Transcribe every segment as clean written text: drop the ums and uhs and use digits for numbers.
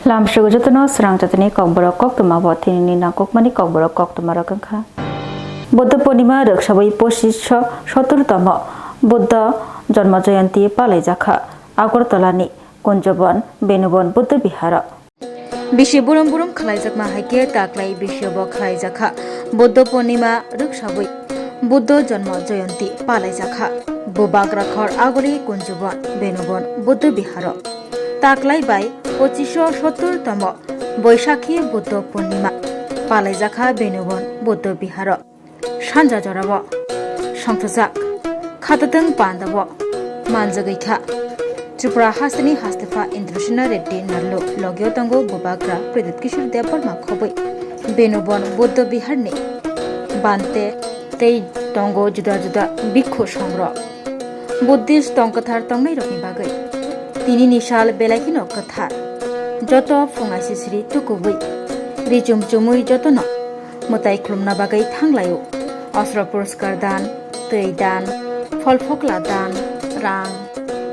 Lamshu Jotano Swrangchati Kokborok Koktwma Botini na Kokmani Kokborok Koktwma Rakha Buddha Purnima Rakshawi Poshisho Shoturtama Buddha Janma Jayanti Palai Jakha Agartalani Kunjaban Benubon Buddha Bihara Bishi Burum Burum Khlaijak Mahake Taklai Bishobok Khlaijaka Buddha Purnima Rakshawi Buddha Janma Jayanti Palai Jakha Bubagra Khor Agori Kunjaban Benubon Buddha Bihara Taklai by 2570তম বৈশাখী বুদ্ধ পূর্ণিমা পালাইজাখা বেনুবন বুদ্ধ বিহার সানজা জরাব সংথজাক খাতাতং পান্দাব মানজাগৈখা ত্রিপুরা হাসনি হাস্তেফা ইন্দ্রসেনা রেড্ডি নারলো লগিও তঙ্গো বুবাগ্রা প্রদীপ কিশোর দেববর্মা খবৈ বেনুবন বুদ্ধ বিহারনি বানতে তেই তঙ্গো जुदा जुदा বিক্ষু সংগ্রহ Buddhist তঙ্কথার তংনাই রকনি বাগৈ তিনি নিশাল বেলাইখিনো কথার যত ফুঙাই সিসরি তুকুবই রিচুম চুমুই যতন মতাই খুলমনা বাগাই থাংলাयो অস্ত্র পুরস্কার দান তৈ দান ফলফকলা দান রাং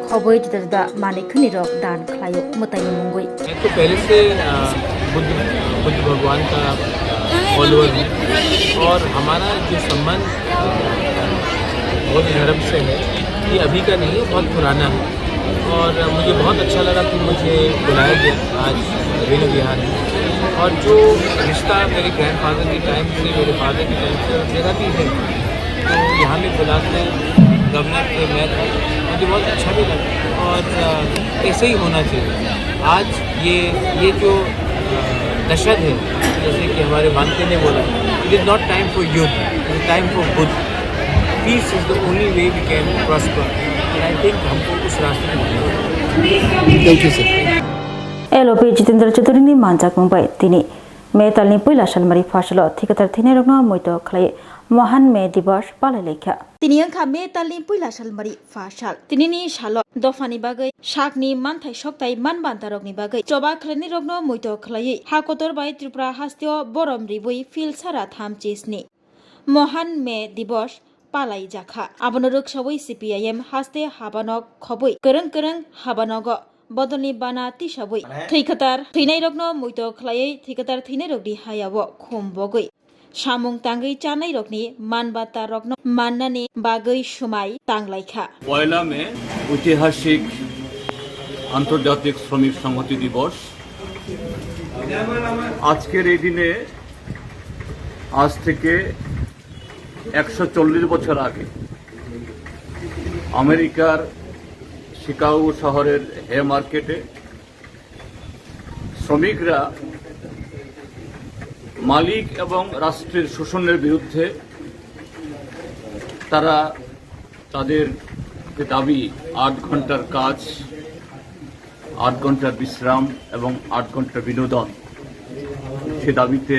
खबई जुदा जुदा मानिकनि रक दान खलायो मताई मुंगई तो पहले से बुद्ध भगवान का फॉलोअर है और हमारा जो संबंध बौद्ध धर्म से है ये अभी का नहीं है, बहुत पुराना है और मुझे बहुत अच्छा लगा कि मुझे बुलाया गया आज वेणु विहार में और जो रिश्ता मेरे ग्रैंडफादर के टाइम से मेरे फादर के टाइम से मेरा भी है तो यहाँ में बुलाते हैं गवर्नर के मैं था मुझे बहुत अच्छा भी लगा और ऐसे ही होना चाहिए। आज ये जो दशक है जैसे कि हमारे मानते ने बोला it is not time for युद्ध it is time for Buddha peace is the only way we can prosper and I think हमको उस रास्ते में thank you sir LOP Jitendra Chaturvedi मानजाक मुंबई तिनी मे तालनी पहिला सालमारी फासलो थिकतार थिने रगनो मोइतो खलाय महान मे दिवस पालायलेख्या तिनी अंखा मे तालनी पहिला सालमारी फासाल तिनीनि साल दफानि बागै साकनि मानथाय सक्ताय मानबान्ता रगनि बागै चबा खलायनि रगनो मोइतो खलायै हाकोतर बाय त्रिपुरा हास्तियो बरम रिबुई फिल सारा थाम चेसनि महान मे दिवस पालाय जाखा आबनो रक्षावै सीपीआईएम हास्ते हाबानक खबै करं करं हाबानग बदलनि बाना तिसाबै थैखतार थैनाय रगनो मोइतो खलायै थैखतार थैनाय रगनि हायाव खम बगै सामुं तांगै चानाय रगनि मानबाता रगनो माननानि बागै समाय तांलायखा पयला मे ऐतिहासिक आंतर्जातिक श्रमिक संहति दिवस आजकेर এই দিনে আজ থেকে 140 বছর আগে আমেরিকার শিকাগো শহরের হে মার্কেটে শ্রমিকরা মালিক এবং রাষ্ট্রের শোষণের বিরুদ্ধে তারা তাদের যে দাবি 8 ঘন্টার কাজ 8 ঘন্টার বিশ্রাম এবং 8 ঘন্টার বিনোদন সে দাবিতে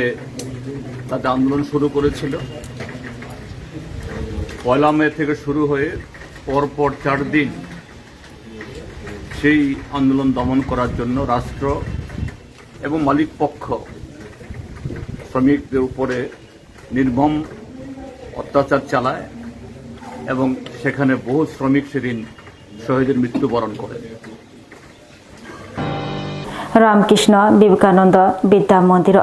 তাদের আন্দোলন শুরু করেছিল। পয়লা মে থেকে শুরু হয়ে পরপর 4 দিন সেই আন্দোলন দমন করার জন্য রাষ্ট্র এবং মালিক পক্ষ শ্রমিকদের উপরে নির্মম অত্যাচার চালায় এবং সেখানে বহু শ্রমিক সেদিন শহীদের মৃত্যুবরণ করে। रामकृष्ण विवेकानंद विद्या मंदिर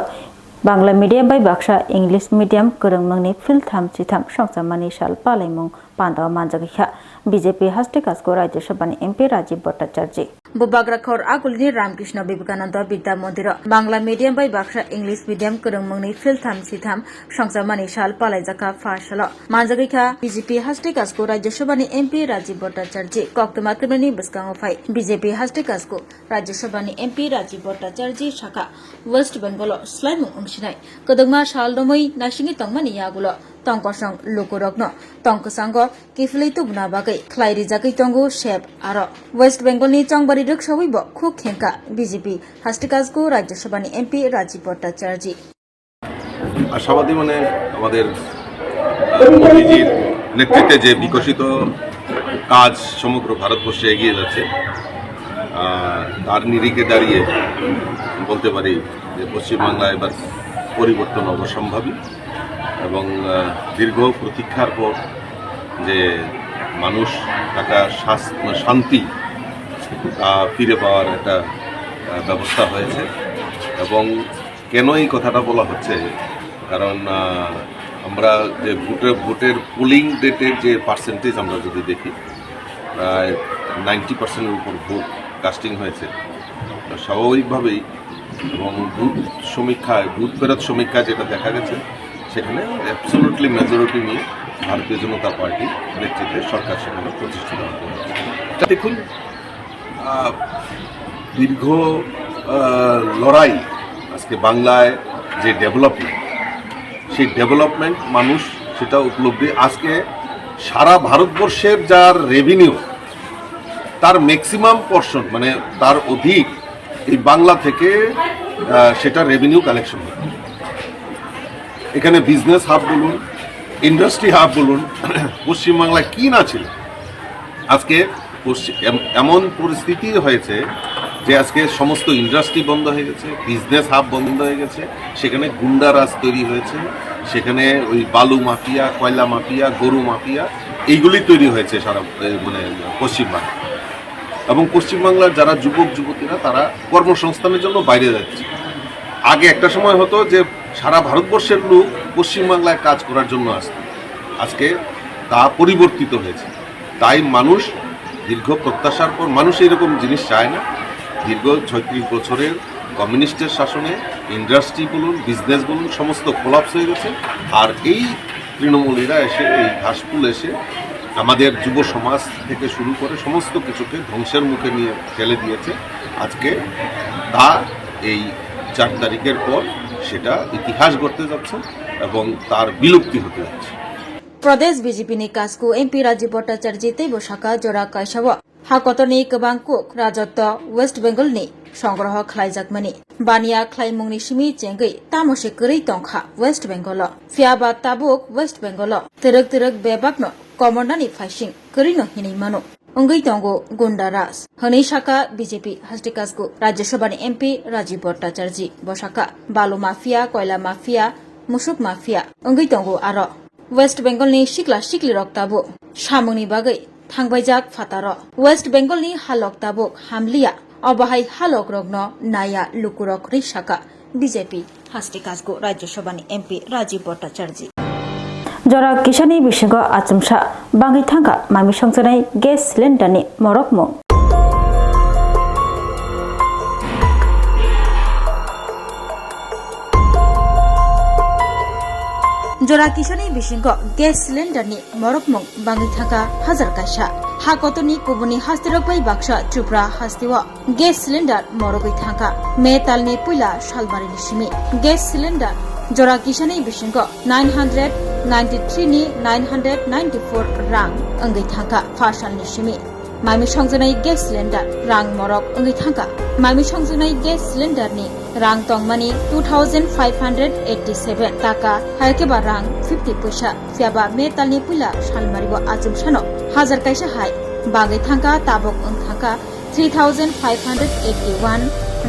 बांग्ला मीडियम बाय बाक्सा इंग्लिश मीडियम करंगमंगनि फिलथाम चिथाम संसामानि साल पालायमुं पांदाव मानजागैखा बीजेपी हास्टेकासको राज्यसभानि एमपी राजीव भट्टाचार्य बुबाग्राखर आगुलनि रामकृष्ण विवेकानंद विद्या मंदिर बांग्ला मीडियम बाय बाक्सा इंग्लिश मीडियम करंगमंगनि फिलथाम चिथाम संसामानि साल पालायजाखा फासल मानजागैखा बीजेपी हास्टेकासको राज्यसभानि एमपी राजीव भट्टाचार्य कोक्टमा केन्द्रनि बसकांगो फाय बीजेपी हास्टेकासको राज्यसभानि एमपी राजीव भट्टाचार्य शाखा वेस्ट बेंगल स्लाइमुं अंशिनाय कोदंमा साल दमै नासिंगि तंगमानि यागुलो तंकसं लोकरग्न तंकसांग किफिलै तुबना बागै खलायरि जागै तंगु शेप आरो वेस्ट बेंगलनि चंगबारि रक्षावैब खुब खेंका बीजेपी हास्टेकासको राज्यसभानि एमपी राजीव भट्टाचार्य আশাবাদী মানে আমাদের মোদিজির নেতৃত্বে যে বিকশিত কাজ সমগ্র ভারতবর্ষে এগিয়ে যাচ্ছে তার নিরিখে দাঁড়িয়ে বলতে পারি যে পশ্চিমবাংলায় এবার পরিবর্তন অবশ্যম্ভাবী এবং দীর্ঘ প্রতীক্ষার পর যে মানুষ একটা শান্তি ফিরে পাওয়ার একটা ব্যবস্থা হয়েছে। এবং কেন এই কথাটা বলা হচ্ছে, কারণ আমরা যে ভোটের পোলিং ডেটের যে পার্সেন্টেজ আমরা যদি দেখি, প্রায় 90%-এর উপর ভোট কাস্টিং হয়েছে। স্বাভাবিকভাবেই এবং বুথ সমীক্ষায়, বুথ ফেরত সমীক্ষায় যেটা দেখা গেছে, সেখানে অ্যাবসলিউটলি মেজরিটি নিয়ে ভারতীয় জনতা পার্টি নেতৃত্বে সরকার সেখানে প্রতিষ্ঠিত হতে হচ্ছে। দেখুন, দীর্ঘ লড়াই, আজকে বাংলায় যে ডেভেলপমেন্ট, সেই ডেভেলপমেন্ট মানুষ সেটা উপলব্ধি। আজকে সারা ভারতবর্ষের যার রেভিনিউ, তার ম্যাক্সিমাম পোর্শন, মানে তার অধিক এই বাংলা থেকে সেটা রেভিনিউ কালেকশন হয়। এখানে বিজনেস হাব বলুন, ইন্ডাস্ট্রি হাব বলুন, পশ্চিমবাংলায় কি না ছিল। আজকে এমন পরিস্থিতি হয়েছে যে আজকে সমস্ত ইন্ডাস্ট্রি বন্ধ হয়ে গেছে, বিজনেস হাব বন্ধ হয়ে গেছে, সেখানে গুন্ডারাজ তৈরি হয়েছে, সেখানে ওই বালু মাফিয়া, কয়লা মাফিয়া, গরু মাফিয়া, এইগুলি তৈরি হয়েছে সারা মানে পশ্চিমবাংলা। এবং পশ্চিমবাংলার যারা যুবক যুবতীরা তারা কর্মসংস্থানের জন্য বাইরে যাচ্ছে। আগে একটা সময় হতো যে সারা ভারতবর্ষের লোক পশ্চিমবাংলায় কাজ করার জন্য আসত, আজকে তা পরিবর্তিত হয়েছে। তাই মানুষ দীর্ঘ প্রত্যাশার পর, মানুষ এরকম জিনিস চায় না। দীর্ঘ 36 বছরের কমিউনিস্টের শাসনে ইন্ডাস্ট্রি বলুন, বিজনেস বলুন, সমস্ত কোলাপস হয়ে গেছে। আর এই তৃণমূলীরা এসে, এই ঘাসফুল এসে আমাদের যুব সমাজ থেকে শুরু করে সমস্ত কিছুকে ধ্বংসের মুখে নিয়ে ফেলে দিয়েছে। আজকে তা এই 4 তারিখের পর সেটা ইতিহাস গড়তে যাচ্ছে এবং তার বিলুপ্তি হতে যাচ্ছে। प्रदेश बीजेपी नि कासको एमपी राजीव भट्टाचार्य तैबो शाखा जरा कायसाव हाकतनि गोबां कुक राजत्व वेस्ट बेंगल नि संग्रह खालायजाकमानि बानिया खालायमुंनि सिमि चेंगै तामसे करै तंखा वेस्ट बेंगल फियाबा ताबुक वेस्ट बेंगल तरक तरक बेबाकनो कमन्डानि फाइसिं करिनो हिनै मानो अंगै तंगो गुंडाराज हनै शाखा बीजेपी हास्टिकासको राज्यसभानि एमपी राजीव भट्टाचार्य बशाखा बालु माफिया कयला माफिया मुसुक माफिया अंगै तंगो आरो वेस्ट बेंगलनि सिक्ला सिक्लि रक्ताबो सामुंनि बागै थांबायजाक फातार वेस्ट बेंगलनि हालकताबो हामलिया अबाहाय हालक रग्न नाया लुकुरक रिशाखा बीजेपी हास्टिकासको राज्यसभानि एमपी राजीव भट्टाचार्य जरा किसानी बिसिंग आचमसा बाङै थांगा मामि संजनाय गेस सिलिन्डारनि मरकमुं जरा किसानी बिसिंग गेस सिलिन्डारनि मरकमुं बाङै थांगा हाजार कायसा हाकतनि कुबुनि हास्तिरकबाय बाक्सा त्रिपुरा हास्तिव गेस सिलिन्डार मरगै थांगा मेतालनि पुइला सालबारिनि सिमि गेस सिलिन्डार जरा किसानी बिसिंग 993 नि 994 रां अंगै थांगा फासालनि सिमि मामि संजनाय गेस सिलिन्डार रां मरक अंगै थांगा मामि संजनाय गेस सिलिन्डारनि रां तंगमानि 2587 टाका हायकेबा रां 50 पैसा फियाबा मेतालनि पुइला सालमारिबो आजमसानो हाजार कायसा हाय बाङै थांगा ताबक ओं थांगा 3581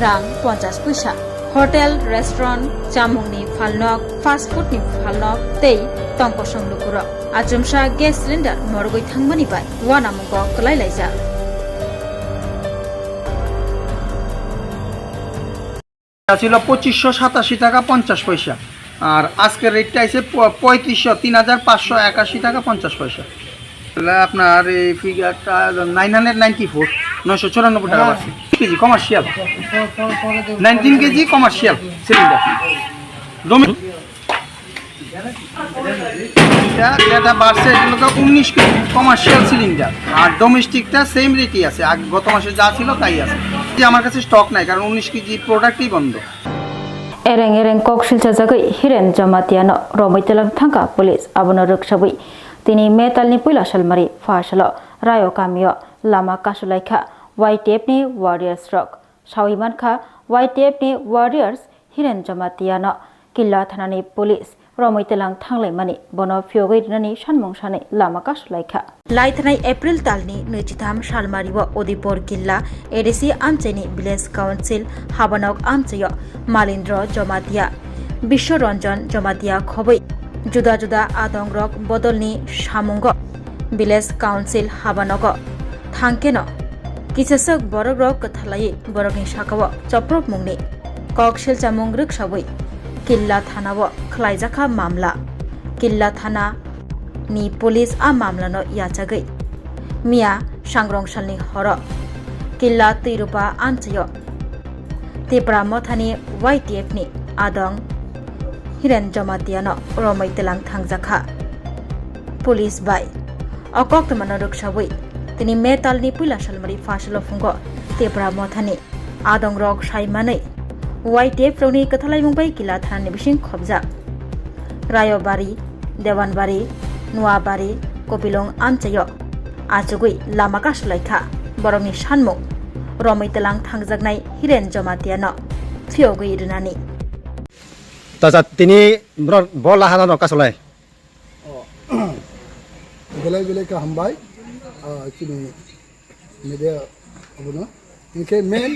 रां 50 पैसा होटेल रेस्टुरेंट जामुंनि फालनक फास्ट फूडनि फालनक तै तंकसं लुकुर आजमसा गेस सिलिन्डार मरगै थांमानि बाय वानामुंग कलायलायजा ছিল 2587 টাকা 50 পয়সা আর আজকের রেটটা আছে 3581 টাকা 50 পয়সা। আপনার এই ফিগারটা 994 994 টাকা আছে। KG commercial 19 KG commercial cylinder এটা বাড়ছে, এটা 19 কেজি কমার্শিয়াল সিলিন্ডার আর ডোমেস্টিকটা সেম রেটই আছে, গত মাসে যা ছিল তাই আছে। আমার কাছে স্টক নাই কারণ 19 কেজি প্রোডাক্টই বন্ধ। एरें एरें कक सिलचाजागै हिरेन जमातियानो रमैतेलां थांगा पुलिस आबोनो रोकसाबै तिनि मेतालनि पुइला सालमारि फासल रायो कामियो लामा कासुलाइखा वाइटिएफनि वारियर्स रक साविमानखा वाइटिएफनि वारियर्स हिरेन जमातियानो किल्ला थानानि पुलिस रमैतेलां थांलायमानि बनो फियोगै दिनानि सानमुं सानै लामा कासुलाइखा लाइथानाय एप्रिल तालनि 23 सालमारिबो उदिपुर किल्ला एडिसि आमचेनि विलेज काउन्सिल हाबानक आमचेयो मालिन्द्र जमातिया विश्वरंजन जमातिया खबै जुदा जुदा आदंग्रक बदलनि सामुंग विलेज काउन्सिल हाबानक थांकेन किसेसक बरग्रक कथालायै बरगनि साकाव चप्रक मुंनि kok silchamung ruksawi killa thana wo khlaijaka mamla killa thana ni police a mamla no yachagai mia Swrangchati horo killa tirupa anchayo tibra mothani YTF ni adong hiren jamatiano romai telang thangjakha police bai Koktwma no ruksawi tini metal ni pula salmari fasalo fungo tibra mothani adong rok saimane YTF roni kathalai mumbai kila thani bising khobja Rayobari Dewanbari Nuabari Kopilong anchayo achugui lama kaslaikha borongni sanmung romai telang thangjaknai hiren jamatiano phiogui runani তাজা তিনি বলা হানানো কাসলাই बेलाय बेलाय का हमबाय चिनि मेदे अबनो इनके main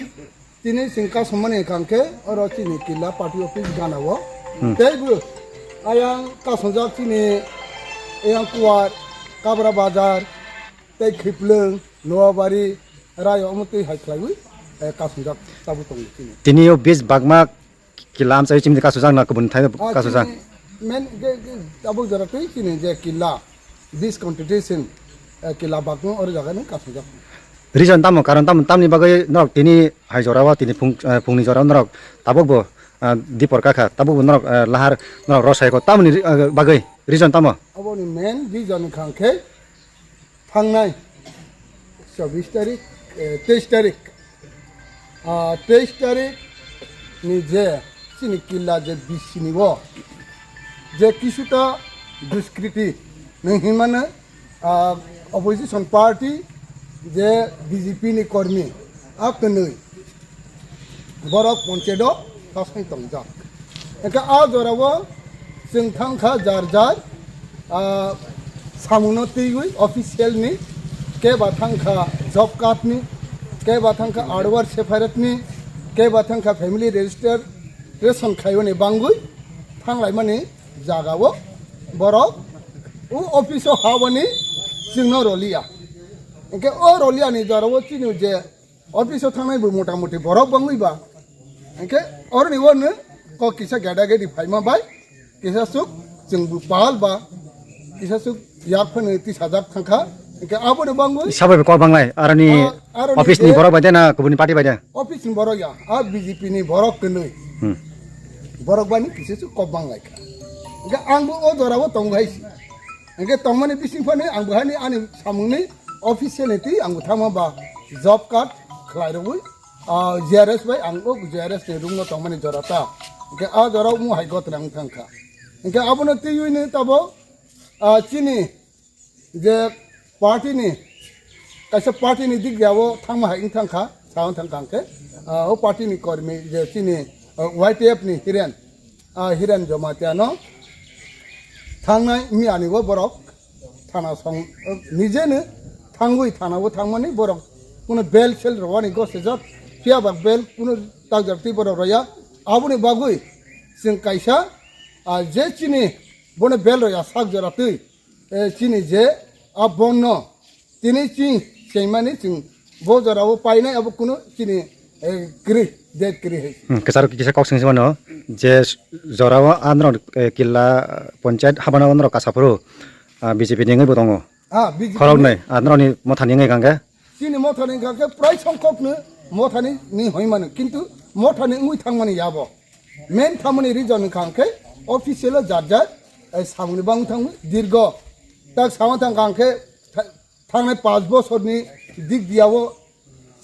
तिने सिंका सम्माने कांके और चिनि किला पार्टी ऑफिस गानावो तेगु आया का संजाक चिनि एयां कुवार काबरा बाजार ते खिपलंग नवाबारी राय अमते हाइख्लागु का संजाक ताबु तंग चिनि তিনিও 20 বাগমা কিলাম চাই চিমনি কাসুজাং না কবুন থাই কাসুজাং मेन ताबु जराते चिनि जे किला this competition kila bakno or jaga ni ka sujak reason তামো কারণ তামনি বাগৈ নরক তিনি হাইজরাওয়া তিনি ফুংনি জরাও নরক তাবকবো দীপর কাখা তাবকবো নরক লাহার নরক রসাইকো তামনি বাগৈ reason তামো aboni main reason khangke thangnai 24 tarik 23 tarik 23 tarik ni je sini kila je bisini wo je kisuta duskৃতি नहीं अपोजिशन पार्टी जे बीजेपी नि कर्मी आप नहीं बरक पंचायत सासै तंजा एका आ जरावो जों थांखा जार जार सामुनो तैगुई ऑफिशियल नि के बाथांखा जॉब कार्ड नि के बाथांखा आडवार सेफारेट नि के बाथांखा फैमिली रजिस्टर रेशन खायने बांगुई थांलाय माने जागावो बरक वो ऑफिसो हावनी सिंगनो रोलिया इनके ओ रोलिया नि जरावो चिनु जे ऑफिसो थांनाय बो मोटा मोटी बरक बांगुइबा इनके और नि वन को किसा गाडा गेडी फाइमा बाय किसा सुक जोंबो पाल बा किसा सुक याक फने 30000 थांखा इनके आबो बांगुइ साबै क बांगलाय आरनि ऑफिस नि बरक बायदे ना गुबुन पार्टी बायदे ऑफिस नि बरक या आ बीजेपी नि बरक कनै बरक बानि किसा सुक क बांगलाय इनके आंबो ओ जरावो तंगाइसि इनके तंगमाने बिसिंफाने आंबो हानि आनि सामुंनि ऑफिशियलिटी आंबो थामाबा जॉब कार्ड खलायरबुइ जेआरएस बाय आंबो जेआरएस नि रुंगो तंगमाने जराता इनके आ जराव मु हाइगत रां थांखा इनके आबोनो तियुइनि ताबो चिनि जे पार्टी नि कासे पार्टी नि दिग्यावो थांमा हाइं थांखा सावन थांखांके ओ पार्टी नि कर्मी जे चिनि YTF नि हिरेन जमातियानो थांनाय मियानिबो बरक थाना सं निजेनो थांगुइ थानाबो थांमानि बरक कुनो बेल सेल रवानि गसे जब फियाबा बेल कुनो तागजरति बरक रया आबुनि बागुइ जों काइसा जे चिनि बने बेल रया साग जरातै चिनि जे आ बन्न तिनि चिं सेमानि चिं बो जराबो पाइनाय अब कुनो चिनि ग्रि डेट ग्रि है केसार किसा कक्सिं सिमानो जे जरावा आन्द्र किल्ला पंचायत हाबाना आन्द्र कासाफुरु बीजेपी नि ngै दङ खरक नै आन्द्रनि मथानि ngै गांगे चिनि मथानि गांगे प्राय संखकनो मथानि नि होइमानो किन्तु मथानि ngै थांमानि याबो मेन थामनि रिजन खांखे ऑफिशियल जाजा सामनि बां थां दीर्घ ता सामन थां गांखे थांनाय 5 बोसोरनि दिग दियावो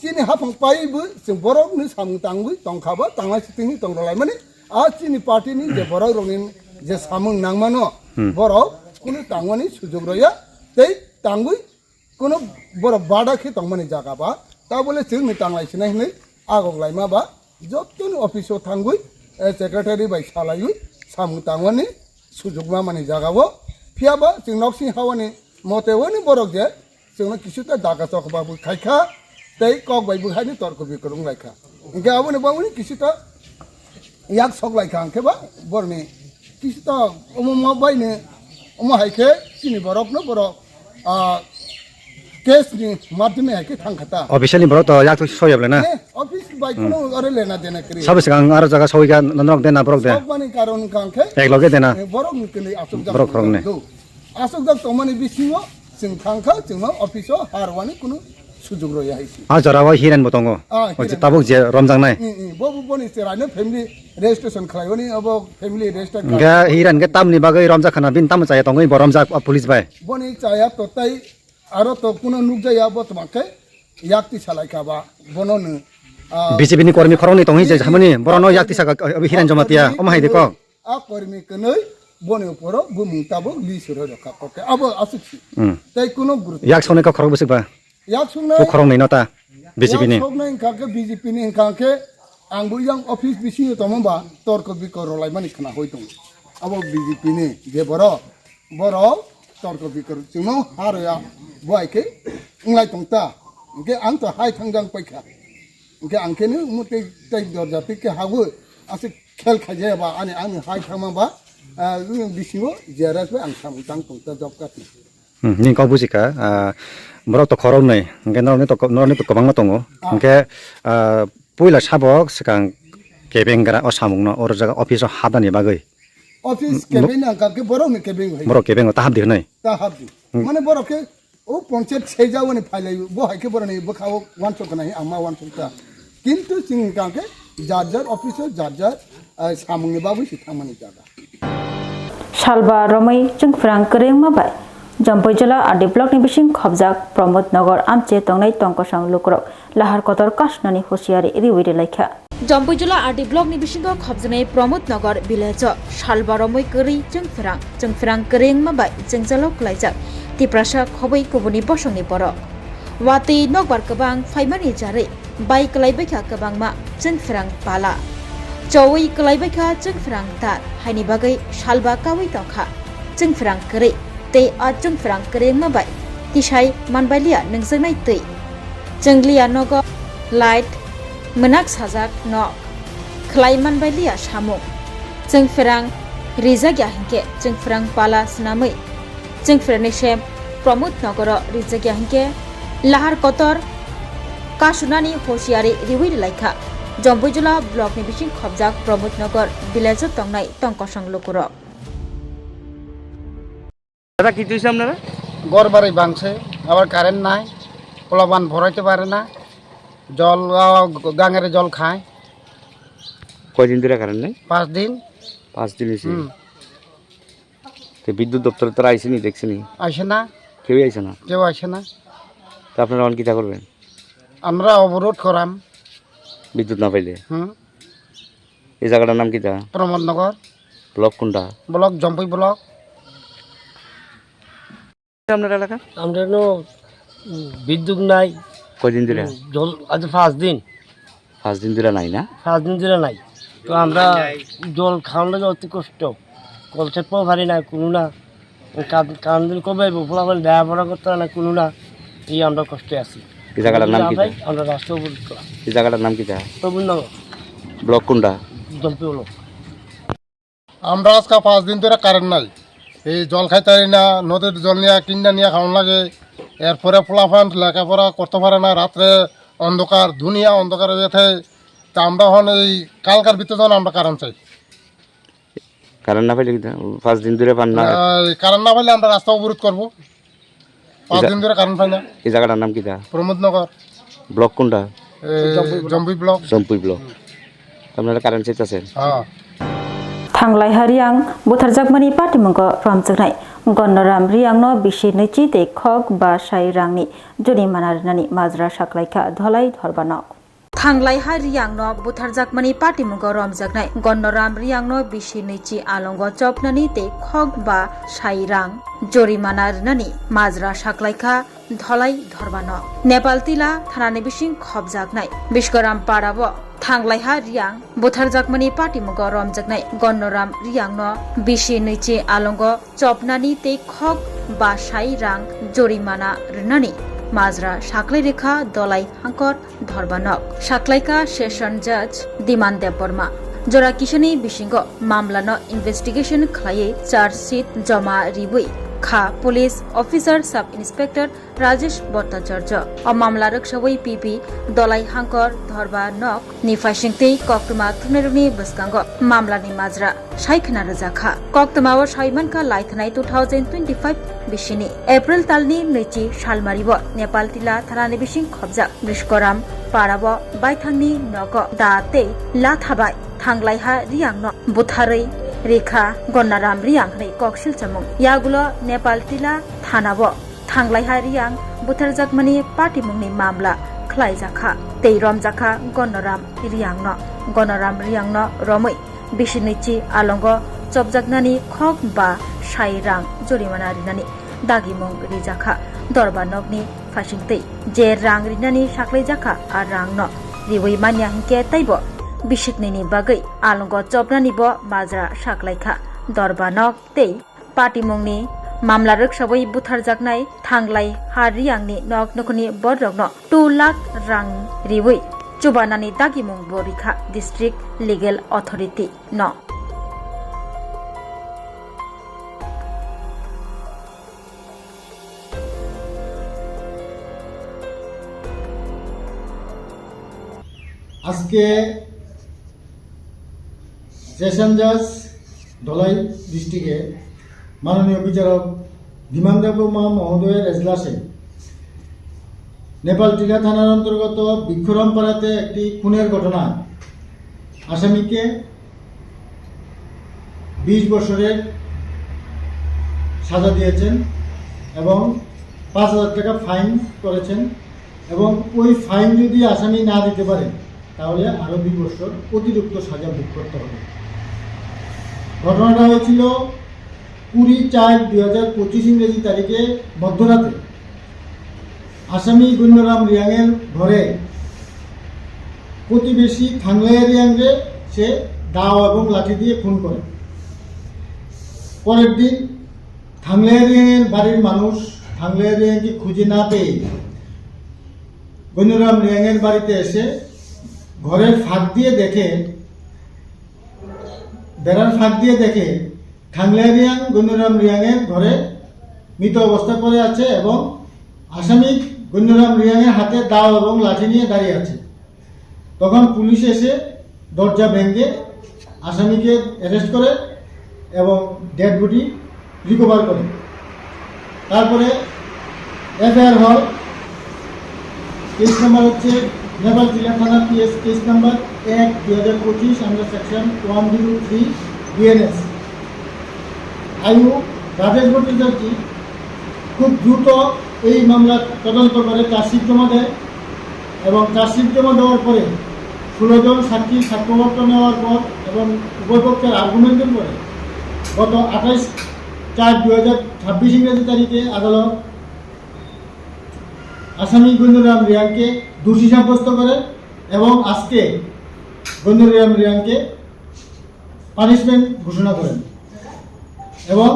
चिनि हाफां पाइबो जों बरकनि सामु तांगुइ तंखाबा तांगा सिथिंनि तंगलाय माने आ चिनि पार्टीनि जे बरक रंनि जे सामुं नांमानो बरक कुनो तांगनि सुजुग रया तै तांगुइ कुनो बरक बाडा खे तंगमानि जागाबा ता बोले जोंनि तांलाय सिनाय नै आगलाय माबा जत्तनि अफिसो थांगुइ सेक्रेटारि बाय सालायुइ सामु तांगनि सुजुग माने जागाबो फियाबा जों नक्सि हावानि मतेवनि बरक जे जोंना किसुता दागा चकबाबो खायखा तै कक बाय बुहानि तर्क बिकरं लायखा इनके आबोनि बावनि किसुता याक सक लायखा अंखेबा बरनि किसुता अममा बायने अमा हायखे चिनि बरकनो बरक केस नि माध्यमे हाके थांखाता officially borok to yak to soyab le na office बाई कुनो अरे लेना देना करी sabe sing aro jaga soiga norok dena borok de सब माने कारण कांखे ek loge dena borok नि कले आसुक दा borok khorong ne आसुक दा तमाने बिसिङो जों थांखा जों अफिसआव हारवानि कुनो सुजुग रया हाइसि a jara wa hiran botongo o je tabuk je romjang nai बबु बनि सेरानो फेमिली रेजिस्ट्रेशन खालायबनि अब family register ga hiran ge tamni bagai romja khana bin tam chaya tongoi bo romja police bai बनि चाया तताई आरो तो कुनो नुक जाया बतमाखे याक्ति सालायखाबा बननो BJP ni kormi khorong ni tongi je hamani borono yakti saka hiran jomatia omahai de ko आ कर्मी कनै बनि परो बुमुंताबो लिसुरो रखा ओके अब असुछि तै कुनो गुरु yak sone ka khorong busik ba याक सुंगना ko khorong nei nota BJP ni सबनै काके बीजेपी नि काके आंबो yang ऑफिस बिसि तमबा तर्क बिकर लायमानि खना होय दं अब बीजेपी नि जे बरो तर्क बिकर जोंनो हारया बयके इंलाय तंता के आं तो हाय थांगां पैखा के आंखेनो मुते तै दरजाति के हाबो आसे खेल खाजेबा आनि आं हाय थांमाबा बिसिङो जेरासबो आं सामतां तंता जब काति ni ko busika borok to khorong nei ge norni to kobangma tongo ge puila sabok sikang kebengra o samungno or jaga office o hadani bagai office cabin काके बरो नि केबिन होय borok kebeng ta habdi nei ता हाबदि माने बरो के ओ पंचायत सेजावनि फाइलाय बो हायके बरो नि बखाव वान सक नाही आमा वान सकता किन्तु सिं काके जाजार ऑफिसर जाजार सामुंनि बाबु सिथामनि जागा सालबा रमै जोंफ्रां करें माबाय जम्पै जिल्ला आदि ब्लक नि बिसिं खबजाक प्रमोद नगर आमचे तंगनाय तंकसं लुक्रक लाहार कतर कासनानि होशियारि रिविरे लायखा जम्पै जिल्ला आदि ब्लक नि बिसिं खबजनाय प्रमोद नगर विलेज सालबा रमै करि जोंफ्रां करें माबाय जोंजालो क्लाइजाक तिप्रासा खबै कुबुनि बसंनि बर वाति नगबार गोबां फाइमानि जारै बाइ क्लाइबायखा गोबांमा जोंफ्रां पाला चौै क्लाइबायखा जोंफ्रां तार हायनि बागै सालबा कावै तंखा जोंफ्रां करै ते आ जोंफ्रां करें माबाय तिसाय मानबायलिया नोंजोंनाय तै जोंलिया नग लाइट मोनाक साजाक नक खलाय मानबायलिया सामुं जोंफ्रां रिजाग्या हिंके जोंफ्रां पाला सनामै जोंफ्रांनि सेम प्रमोद नगर रिजाग्या हिंके लाहार कतर कासुनानि होशियारि रिविर लायखा जम्पै जिल्ला ब्लक नि बिसिं खबजाक प्रमोद नगर विलेज तंगनाय तंकसं लुकुरक দাদা কি তুইছে আপনারা গড় বাড়ি ভাঙছে আবার কারেন্ট নাই পোলাবান ভরাইতে পারে না জল গাঙের জল খায় কয়দিন ধরে কারেন্ট নাই 5 দিন 5 দিন হইছে তো বিদ্যুৎ দপ্তর তো আইছেনি দেখছেনি আসে না কেউ আইছে না কেউ আসে না তো আপনারা অন কিটা করবেন আমরা অবরোধ করাম বিদ্যুৎ না পাইলে এই জায়গাটার নাম কিটা প্রমোদনগর ব্লক কোনটা ব্লক জম্পই ব্লক আপনার এলাকা আমরা বিদ্যুৎ নাই কয়দিন ধরে জল আজ 5 দিন 5 দিন ধরে নাই না 5 দিন ধরে নাই তো আমরা জল খাওয়ানো অতি কষ্ট কলসে পারি না কোনো না কান্দন কবে ফলাফল দেয়া পড়া করতে না কোনো না এই আমরা কষ্টে আছি এই জায়গাটার নাম কি আমরা রাষ্ট্র অবরোধ করা এই জায়গাটার নাম কি প্রবন্ধনগর ব্লক কোনটা জম্পি ব্লক আমরা আজকে 5 দিন ধরে কারেন্ট নাই এই জল খাইতারি না নদীর জল নিয়ে কিনা নিয়ে খাওয়ান লাগে এরপরে ফলাফান লেখাপড়া করতে পারে না রাত্রে অন্ধকার দুনিয়া অন্ধকার হয়ে থাকে তা আমরা হন এই কালকার ভিতরে যখন আমরা কারেন্ট চাই কারেন্ট না পাইলে 5 দিন ধরে পান না কারেন্ট না পাইলে আমরা রাস্তা অবরোধ করবো 5 দিন ধরে কারেন্ট পাই না এই জায়গাটার নাম কিটা প্রমোদনগর ব্লক কোনটা জম্পি ব্লক জম্পুই ব্লক আপনারা কারেন্ট চাইতেছেন হ্যাঁ थांलाय हारियां बुथारजाकमानि पार्टीमंग रामजोगनाय गन्नराम रियांनो बिसि नैचि ते खग बा साइ रांनि जुरिमाना रनानि माजरा साख्लायखा धलाय धरबानक थांलाय हारियांनो बुथारजाकमानि पार्टीमंग रामजोगनाय गन्नराम रियांनो बिसि नैचि आलंग चपनानि ते खग बा साइ रां जुरिमाना रनानि माजरा साख्लायखा धलाय धरबानक नेपाल तिला थानानि बिसिं खबजाकनाय बिस्कराम पाराबो थांलायहा रियां बुथारजाकमानि पार्टीमुग रमजाकनाय गन्नराम रियांनो बिसि नैचि आलंग चपनानि ते खग बा साइ रां जुरिमाना रनानि माजरा साख्लाय रेखा दलाय हांकर धरबानक साख्लायका सेशन जज दिमान देव बर्मा जरा किशनि बिसिंग मामलानो इनभेस्टिगेशन खालायै चार्जशीट जमा रिबुइ খা police officer sub inspector Rajesh Bhattacharya ও মামলা রক্ষাবৈ পিপি দলাই হাঙ্কর ধরবা নক नि फाइसिंगतै कोक्टमा थुनेरुनि बसकांग मामलानि माजरा साइखना रजाखा कोक्टमा व साइमानका लाइथनाय 2025 बिसिनि एप्रिल तालनि नैथि सालमारिब नेपाल तिला थानानि बिसिं खबजा बृष्कराम पाराब बायथांनि नग दाते लाथाबाय थांलायहा रियांगन बुथारै रेखा गन्नाराम रियांगनै कक्सिल चमुं यागुलो नेपाल तिला थानाब थांलायहा रियां बुथारजाकमानि पार्टी मुंनि मामला खलायजाखा तै रमजाखा गन्नराम रियांगन रमै बिसिनैथि आलंग चबजाकनानि खक बा साइरां जरिमाना रिनानि दागिमुं रिजाखा दरबा नगनि फासिंतै जे रां रिनानि साख्लैजाखा आ रांन रिवै मानिया हिंके तैबो बिसिकनैनि बागै आलंग चबनानिबो माजरा साख्लायखा दरबा नग तै पार्टी मुंनि मामला रक्षाबै बुथारजाकनाय थांलाय हारियांनि नक नखनि बररगन 2 लाख रां रिवै चुबानानि दागिमुं बरिखा डिस्ट्रिक्ट लिगेल अथॉरिटी न আজকে সেশন জাজ ধলাই ডিস্ট্রিক্টে মাননীয় বিচারক বিমান দেববর্মা মহোদয়ের এজলাসে নেপাল টিলা থানার অন্তর্গত বৃক্ষরামপাড়াতে একটি খুনের ঘটনায় আসামিকে 20 বছরের সাজা দিয়েছেন এবং 5,000 টাকা ফাইন করেছেন এবং ওই ফাইন যদি আসামি না দিতে পারে তাহলে আরও 2 বছর অতিরিক্ত সাজা ভোগ করতে হবে। ঘটনাটা হয়েছিল 20/4/2025 ইংরেজি তারিখে মধ্যরাতে আসামি গণ্যরাম রিয়াংয়ের ঘরে প্রতিবেশী থাংলাইয়া রিয়াংকে সে দাও এবং লাঠি দিয়ে খুন করে। পরের দিন থাংলাইয়া রিয়াংয়ের বাড়ির মানুষ থাংলাইয়া রিয়াংকে খুঁজে না পেয়ে গণ্যরাম রিয়াংয়ের বাড়িতে এসে ঘরের ফাঁক দিয়ে দেখে বেড়ার ফাঁক দিয়ে দেখে থাংলাইয়া রিয়াং গণ্যরাম রিয়াংয়ের ঘরে মৃত অবস্থা পড়ে আছে এবং আসামি গণ্যরাম রিয়াংয়ের হাতে দাও এবং লাঠি নিয়ে দাঁড়িয়ে আছে। তখন পুলিশ এসে দরজা ভেঙে আসামিকে অ্যারেস্ট করে এবং ডেড বডি রিকভার করে। তারপরে এফআইআর হয়। কেস নাম্বার হচ্ছে নেপাল জিলা থানা PS case number 1/2025 under section 103 BNS. আয়ু রাজেশ ভট্টাচার্য খুব দ্রুত এই মামলা তদন্ত করে চার্জশিট জমা দেয় এবং চার্জশিট জমা দেওয়ার পরে 16 জন সাক্ষী সাক্ষ্যপত্র নেওয়ার পর এবং উভয়পক্ষের আর্গুমেন্টের পরে গত 28/4/2026 ইংরেজি তারিখে আদালত আসামি গণ্যরাম রিয়াংকে দোষী সাব্যস্ত করে এবং আজকে গণ্যরাম রিয়াংকে পানিশমেন্ট ঘোষণা করেন এবং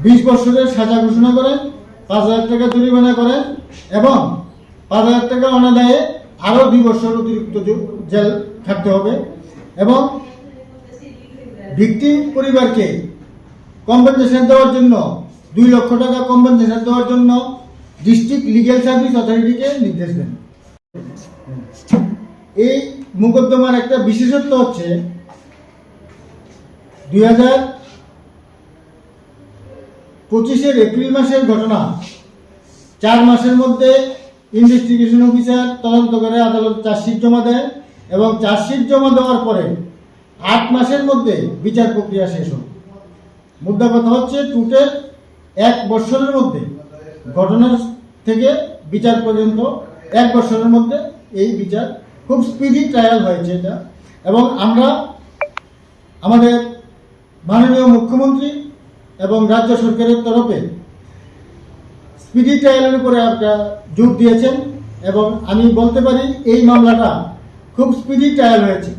20 বছরের সাজা ঘোষণা করেন, 5,000 টাকা জরিমানা করেন এবং 5,000 টাকা অনাদায়ে আরও 2 বছর অতিরিক্ত জেল থাকতে হবে এবং ভিকটিম পরিবারকে কম্পেনসেশন দেওয়ার জন্য 2 লক্ষ টাকা কম্পেনসেশন দেওয়ার জন্য ডিস্ট্রিক্ট লিগ্যাল সার্ভিস অথরিটিকে নির্দেশ দেন। এই মোকদ্দমার একটা বিশেষত্ব হচ্ছে 2025 এপ্রিল মাসের ঘটনা 4 মাসের মধ্যে ইনভেস্টিগেশন অফিসার তদন্ত করে আদালত চার্জশিট জমা দেয় এবং চার্জশিট জমা দেওয়ার পরে 8 মাসের মধ্যে বিচার প্রক্রিয়া শেষ হয়। মুদ্রা কথা হচ্ছে টোটাল 1 বছরের মধ্যে ঘটনার থেকে বিচার পর্যন্ত 1 বছরের মধ্যে এই বিচার খুব স্পিডি ট্রায়াল হয়েছে এটা এবং আমরা আমাদের মাননীয় মুখ্যমন্ত্রী এবং রাজ্য সরকারের তরফে স্পিডি ট্রায়ালের উপরে একটা জোর দিয়েছেন এবং আমি বলতে পারি এই মামলাটা খুব স্পিডি ট্রায়াল হয়েছে।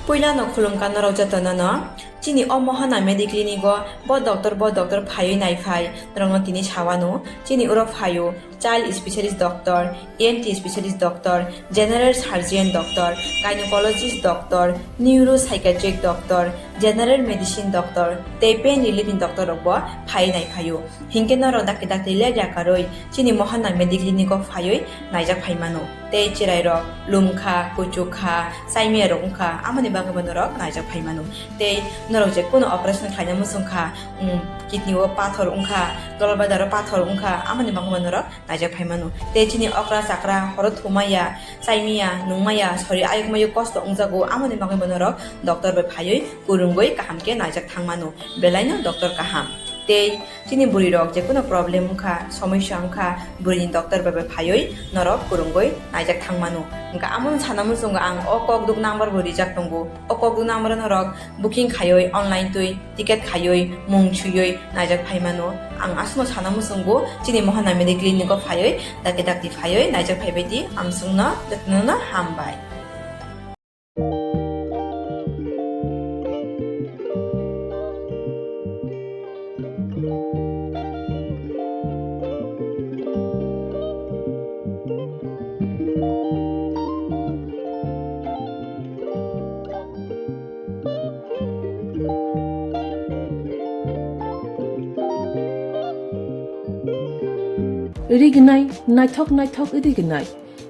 Puila no khulum kan no jatana no chini o mohana mediclinic go bo doctor phayo nai phai rong tini chawano chini uro phayo child specialist doctor, ENT specialist doctor, general surgeon doctor, gynecologist doctor, neuropsychiatric doctor, general medicine doctor, te pain relieving doctor robo phai nai phayo hingke no ro dak le jakaroi chini mohana mediclinic go phayo naijak phaimano te chirai ro lumkha kuchukha saimia rongkha amani bagabano ro naijak phaimano te norok je kono operation khaina musungkha kidney o pathor ungkha dolbadar pathor ungkha amani bagabano ro naijak phaimano te chini okra sakra horo thumaya saimia nungmaya sori ayukmayu kosto ungjago amani bagabano ro doctor bai phayoi kurungoi kahamke naijak thangmano belaino doctor kaham te chini buri rok je kono problem ungkha samasya ungkha buri doctor bai phayoi norok kurungoi naijak thangmano ungka amon sanamu sunga ang okok duk number buri jak tongo okok duk number norok booking khayoi online tui ticket khayoi mung chuyoi naijak phaimano ang asmo sanamu sungo chini mohana mediclinic ko phayoi dakti phayoi naijak phaibedi ang sungna datnona hambai Rignai naithok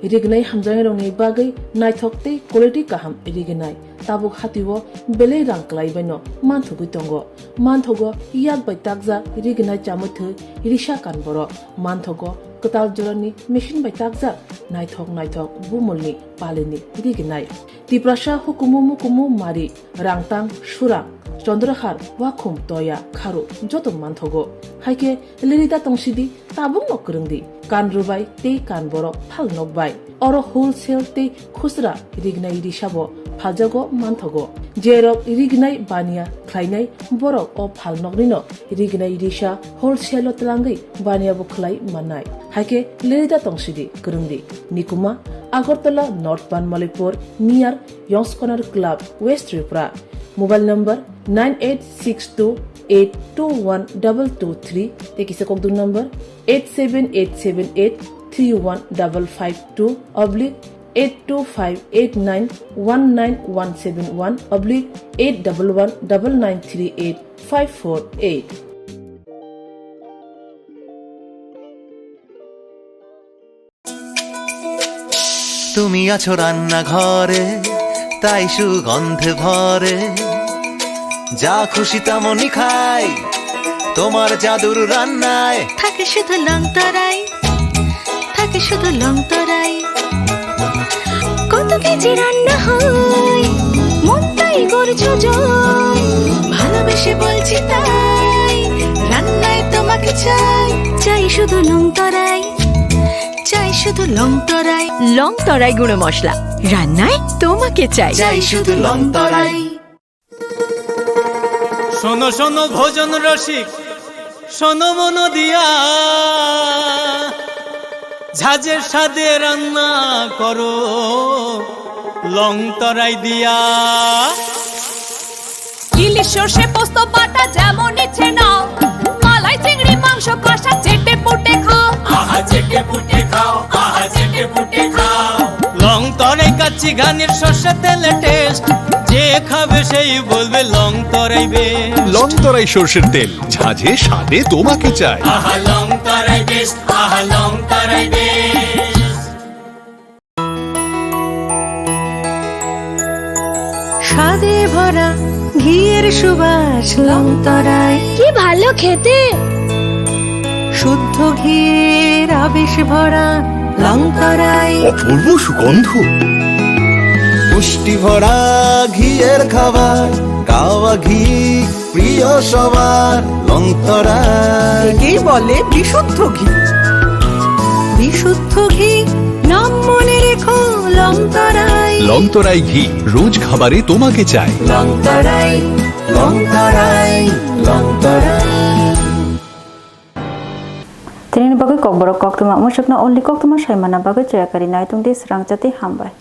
rignai hamjang rongni bagai naithok te quality kaham rignai tabuk hatiwo belei rang klai baino manthugui tongo manthogo yak bai takja rignai chamuthu risha kanboro manthogo katal jorani machine bai takja naithok bumulni palini rignai tiprasha hukumu mari rangtang surang Chandrahar wakhum toya kharu joto manthogo haike lerida tongsidi tabung nokrungdi kanrubai te kanboro phal nokbai oro wholesale te khusra rignai risabo phaljago manthogo jerok rignai bania khlainai borok o phal nokrino rignai risa wholesale tlangai bania bo khlai manai haike lerida tongsidi krungdi nikuma Agartala North Banmalipur near Young's Corner Club West Tripura Mobile number 9862821223 Take is a Kokdu number 87878315552 oblique 82589191171 oblique 8119938 তুমি আছো রান্না ঘরে তাই সুগন্ধে ভরে যা খুশি তেমনই খাই তোমার জাদুর রান্নায় থাকে শুধু লং তরাই কত কেজি রান্না হয় মন তাই করছো জয় ভালোবেসে বলছি তাই রান্নায় তোমাকে চাই শুধু লং তরাই লং তরাই গুঁড়ো মশলা রান্নায় তোমাকে চাই শুধু লং তরাই শোনো শোনো ভোজন রসিক শোনো মন দিয়া ঝাঁঝের স্বাদে রান্না করো লং তরাই দিয়া ইলিশ সর্ষে পোস্ত বাটা যেমন ইচ্ছে নাও মালাই চিংড়ি মাংস কষা চেটে পুটে খাও আহা চেটে পুটে খাও লং তরাই কাচ্চি ঘানির সর্ষে তেলে টেস্ট যে খাবে সেই বলবে লং তরাই বেশ লং তরাই সর্ষের তেল ঝাঁঝে স্বাদে তোমাকে চাই আহা লং তরাই বেশ স্বাদে ভরা ঘিয়ের সুবাস লং তরাই কি ভালো খেতে শুদ্ধ ঘিয়ের আবেশ ভরা লং তরাই অপূর্ব সুগন্ধ পুষ্টি ভরা ঘিয়ের খাবার কাওয়া ঘি প্রিয় সবার লং তরাই একেই বলে বিশুদ্ধ ঘি নাম মনে রেখো লং তরাই ঘি রোজ খাবারে তোমাকে চাই লং তরাই Tini bagai Kokborok Koktwma musukna only Koktwma saimana bagai cayakari naitung di Swrangchati hambai.